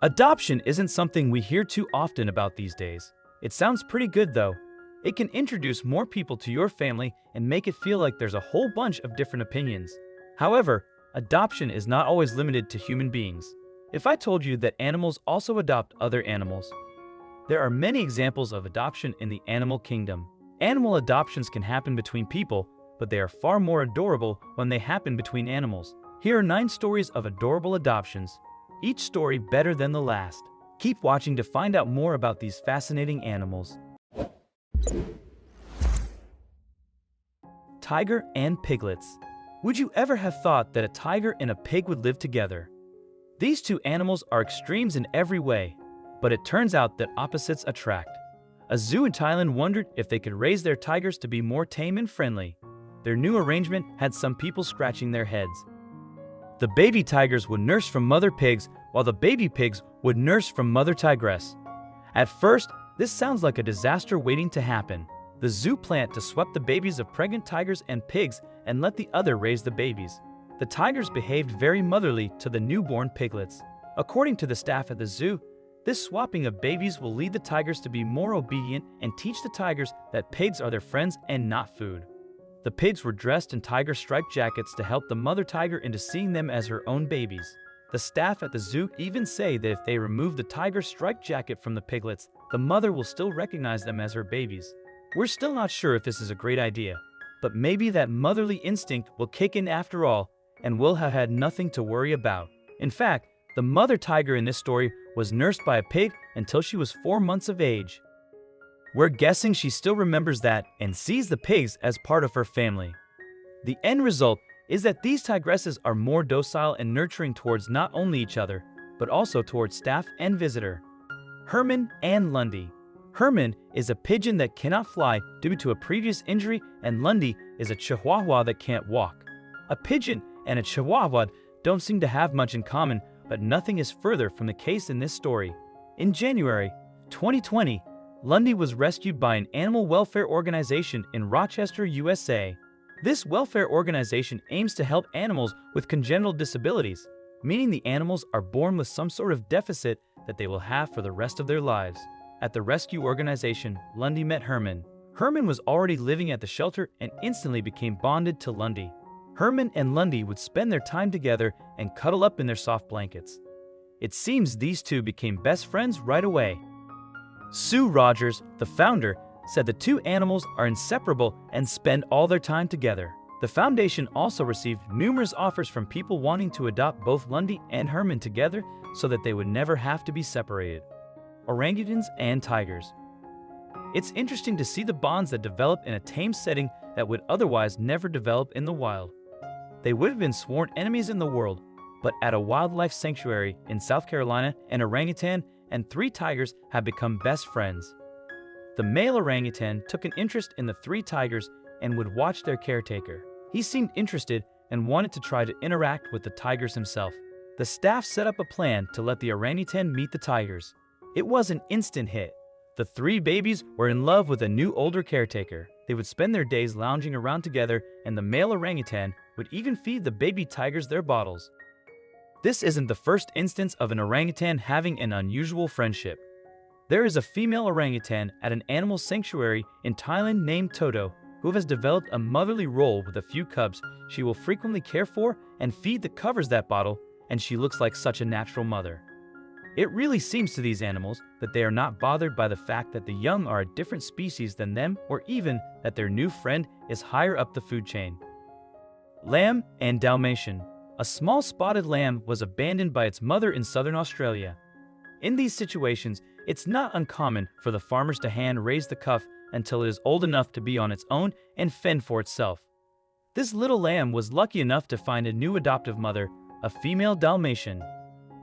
Adoption isn't something we hear too often about these days. It sounds pretty good though. It can introduce more people to your family and make it feel like there's a whole bunch of different opinions. However, adoption is not always limited to human beings. If I told you that animals also adopt other animals, there are many examples of adoption in the animal kingdom. Animal adoptions can happen between people, but they are far more adorable when they happen between animals. Here are 9 stories of adorable adoptions, each story better than the last. Keep watching to find out more about these fascinating animals. Tiger and piglets. Would you ever have thought that a tiger and a pig would live together? These two animals are extremes in every way, but it turns out that opposites attract. A zoo in Thailand wondered if they could raise their tigers to be more tame and friendly. Their new arrangement had some people scratching their heads. The baby tigers would nurse from mother pigs, while the baby pigs would nurse from mother tigress. At first, this sounds like a disaster waiting to happen. The zoo planned to swap the babies of pregnant tigers and pigs and let the other raise the babies. The tigers behaved very motherly to the newborn piglets. According to the staff at the zoo, this swapping of babies will lead the tigers to be more obedient and teach the tigers that pigs are their friends and not food. The pigs were dressed in tiger striped jackets to help the mother tiger into seeing them as her own babies. The staff at the zoo even say that if they remove the tiger striped jacket from the piglets, the mother will still recognize them as her babies. We're still not sure if this is a great idea, but maybe that motherly instinct will kick in after all, and we'll have had nothing to worry about. In fact, the mother tiger in this story was nursed by a pig until she was 4 months of age. We're guessing she still remembers that and sees the pigs as part of her family. The end result is that these tigresses are more docile and nurturing towards not only each other, but also towards staff and visitor. Hermann and Lundy. Hermann is a pigeon that cannot fly due to a previous injury, and Lundy is a chihuahua that can't walk. A pigeon and a chihuahua don't seem to have much in common, but nothing is further from the case in this story. In January 2020, Lundy was rescued by an animal welfare organization in Rochester, USA. This welfare organization aims to help animals with congenital disabilities, meaning the animals are born with some sort of deficit that they will have for the rest of their lives. At the rescue organization, Lundy met Hermann. Hermann was already living at the shelter and instantly became bonded to Lundy. Hermann and Lundy would spend their time together and cuddle up in their soft blankets. It seems these two became best friends right away. Sue Rogers, the founder, said the two animals are inseparable and spend all their time together. The foundation also received numerous offers from people wanting to adopt both Lundy and Hermann together so that they would never have to be separated. Orangutans and tigers. It's interesting to see the bonds that develop in a tame setting that would otherwise never develop in the wild. They would have been sworn enemies in the world, but at a wildlife sanctuary in South Carolina, an orangutan and 3 tigers have become best friends. The male orangutan took an interest in the 3 tigers and would watch their caretaker. He seemed interested and wanted to try to interact with the tigers himself. The staff set up a plan to let the orangutan meet the tigers. It was an instant hit. The 3 babies were in love with a new older caretaker. They would spend their days lounging around together, and the male orangutan would even feed the baby tigers their bottles. This isn't the first instance of an orangutan having an unusual friendship. There is a female orangutan at an animal sanctuary in Thailand named Toto, who has developed a motherly role with a few cubs she will frequently care for and feed that covers that bottle, and she looks like such a natural mother. It really seems to these animals that they are not bothered by the fact that the young are a different species than them, or even that their new friend is higher up the food chain. Lamb and Dalmatian. A small spotted lamb was abandoned by its mother in southern Australia. In these situations, it's not uncommon for the farmers to hand-raise the calf until it is old enough to be on its own and fend for itself. This little lamb was lucky enough to find a new adoptive mother, a female Dalmatian.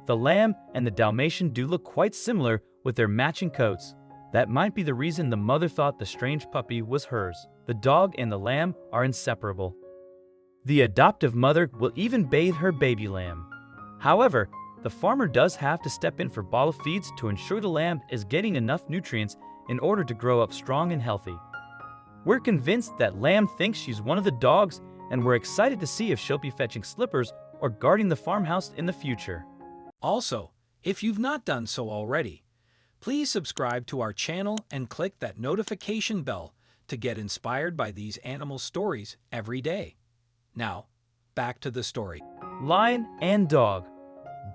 The lamb and the Dalmatian do look quite similar with their matching coats. That might be the reason the mother thought the strange puppy was hers. The dog and the lamb are inseparable. The adoptive mother will even bathe her baby lamb. However, the farmer does have to step in for bottle feeds to ensure the lamb is getting enough nutrients in order to grow up strong and healthy. We're convinced that lamb thinks she's one of the dogs, and we're excited to see if she'll be fetching slippers or guarding the farmhouse in the future. Also, If you've not done so already, please subscribe to our channel and click that notification bell to get inspired by these animal stories every day. Now, back to the story. Lion and dog.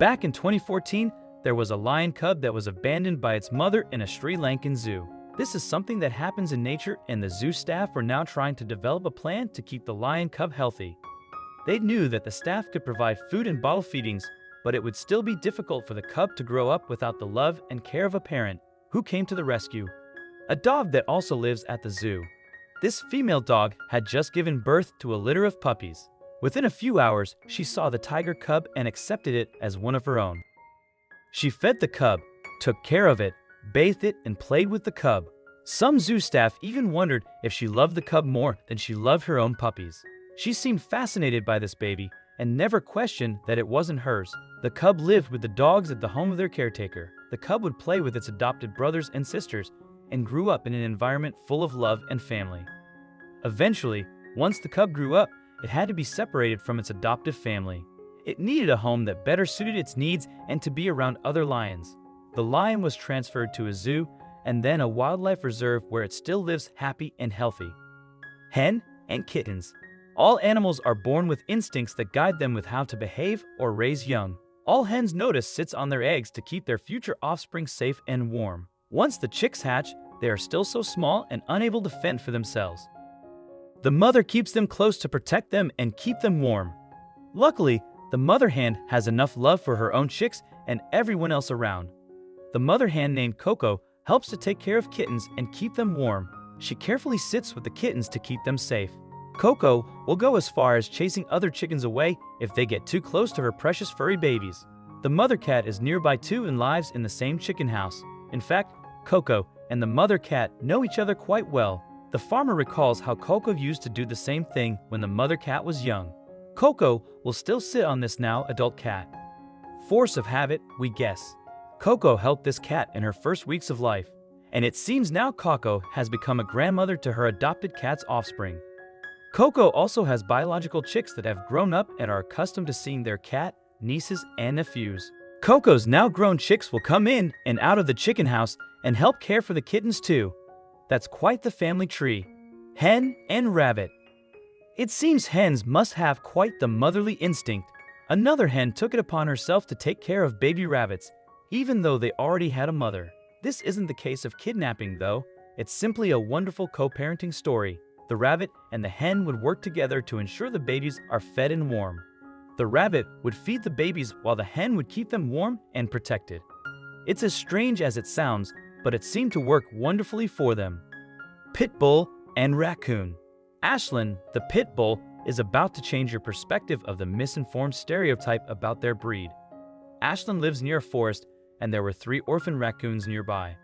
Back in 2014, there was a lion cub that was abandoned by its mother in a Sri Lankan zoo. This is something that happens in nature, and the zoo staff were now trying to develop a plan to keep the lion cub healthy. They knew that the staff could provide food and bottle feedings, but it would still be difficult for the cub to grow up without the love and care of a parent, who came to the rescue. A dog that also lives at the zoo. This female dog had just given birth to a litter of puppies. Within a few hours, she saw the tiger cub and accepted it as one of her own. She fed the cub, took care of it, bathed it, and played with the cub. Some zoo staff even wondered if she loved the cub more than she loved her own puppies. She seemed fascinated by this baby and never questioned that it wasn't hers. The cub lived with the dogs at the home of their caretaker. The cub would play with its adopted brothers and sisters and grew up in an environment full of love and family. Eventually, once the cub grew up, it had to be separated from its adoptive family. It needed a home that better suited its needs and to be around other lions. The lion was transferred to a zoo and then a wildlife reserve where it still lives happy and healthy. Hen and kittens. All animals are born with instincts that guide them with how to behave or raise young. All hens notice sits on their eggs to keep their future offspring safe and warm. Once the chicks hatch, they are still so small and unable to fend for themselves. The mother keeps them close to protect them and keep them warm. Luckily, the mother hen has enough love for her own chicks and everyone else around. The mother hen named Coco helps to take care of kittens and keep them warm. She carefully sits with the kittens to keep them safe. Coco will go as far as chasing other chickens away if they get too close to her precious furry babies. The mother cat is nearby too and lives in the same chicken house. In fact, Coco and the mother cat know each other quite well. The farmer recalls how Coco used to do the same thing when the mother cat was young. Coco will still sit on this now adult cat. Force of habit, we guess. Coco helped this cat in her first weeks of life, and it seems now Coco has become a grandmother to her adopted cat's offspring. Coco also has biological chicks that have grown up and are accustomed to seeing their cat, nieces, and nephews. Coco's now grown chicks will come in and out of the chicken house and help care for the kittens too. That's quite the family tree. Hen and rabbit. It seems hens must have quite the motherly instinct. Another hen took it upon herself to take care of baby rabbits, even though they already had a mother. This isn't the case of kidnapping though, it's simply a wonderful co-parenting story. The rabbit and the hen would work together to ensure the babies are fed and warm. The rabbit would feed the babies while the hen would keep them warm and protected. It's as strange as it sounds, but it seemed to work wonderfully for them. Pitbull and raccoon. Ashlyn, the pitbull, is about to change your perspective of the misinformed stereotype about their breed. Ashlyn lives near a forest, and there were 3 orphan raccoons nearby.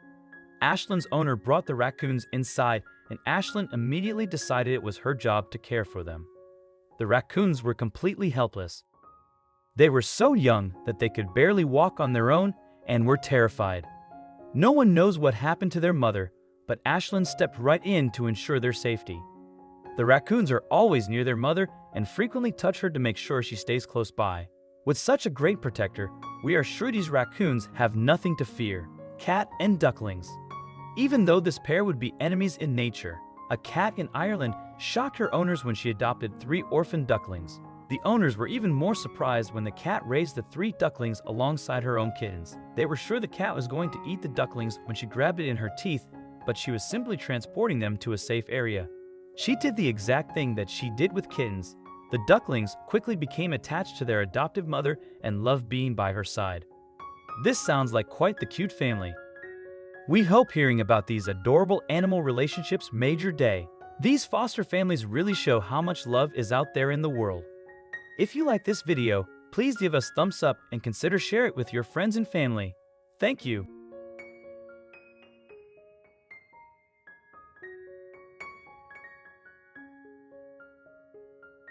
Ashlyn's owner brought the raccoons inside, and Ashlyn immediately decided it was her job to care for them. The raccoons were completely helpless. They were so young that they could barely walk on their own and were terrified. No one knows what happened to their mother, but Ashlyn stepped right in to ensure their safety. The raccoons are always near their mother and frequently touch her to make sure she stays close by. With such a great protector, we are sure these raccoons have nothing to fear. Cat and ducklings. Even though this pair would be enemies in nature, a cat in Ireland shocked her owners when she adopted 3 orphan ducklings. The owners were even more surprised when the cat raised the 3 ducklings alongside her own kittens. They were sure the cat was going to eat the ducklings when she grabbed it in her teeth, but she was simply transporting them to a safe area. She did the exact thing that she did with kittens. The ducklings quickly became attached to their adoptive mother and loved being by her side. This sounds like quite the cute family. We hope hearing about these adorable animal relationships made your day. These foster families really show how much love is out there in the world. If you like this video, please give us thumbs up and consider share it with your friends and family. Thank you.